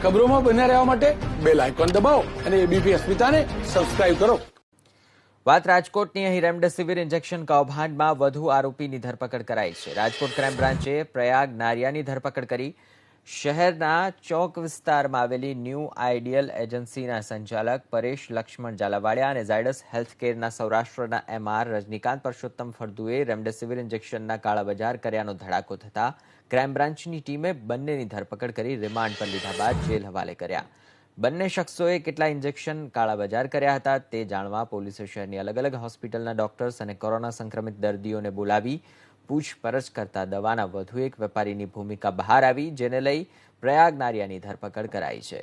ખબરોમાં બન્યા રહેવા માટે બેલ આઇકોન દબાવો અને એબીપી અસ્મિતાને સબસ્ક્રાઇબ કરો. વાત રાજકોટની. અહીં રેમડેસિવિર ઇન્જેક્શન કૌભાંડમાં વધુ આરોપીની ધરપકડ કરાઈ છે. રાજકોટ ક્રાઇમ બ્રાન્ચે પ્રયાગ નારિયાની ધરપકડ કરી. શહેરના ચોક વિસ્તારમાં આવેલી ન્યૂ આઈડિયલ એજન્સીના સંચાલક પરેશ લક્ષ્મણ ઝાલાવાડિયા અને ઝાયડસ હેલ્થકેરના સૌરાષ્ટ્રના એમઆર રજનીકાંત પરસોત્તમ ફળદુએ રેમડેસિવિર ઇન્જેક્શનના કાળાબજાર કર્યાનો ધડાકો થતા ક્રાઇમ બ્રાન્ચની ટીમે બંનેની ધરપકડ કરી રિમાન્ડ પર લીધા બાદ જેલ હવાલે કર્યા. બંને શખ્સોએ કેટલા ઇન્જેક્શન કાળાબજાર કર્યા હતા તે જાણવા પોલીસે શહેરની અલગ અલગ હોસ્પિટલના ડોક્ટર્સ અને કોરોના સંક્રમિત દર્દીઓને બોલાવી પૂછપરછ કરતા દવાના વધુ એક વેપારીની ભૂમિકા બહાર આવી, જેને લઈ પ્રયાગ નારિયાની ધરપકડ કરાઈ છે.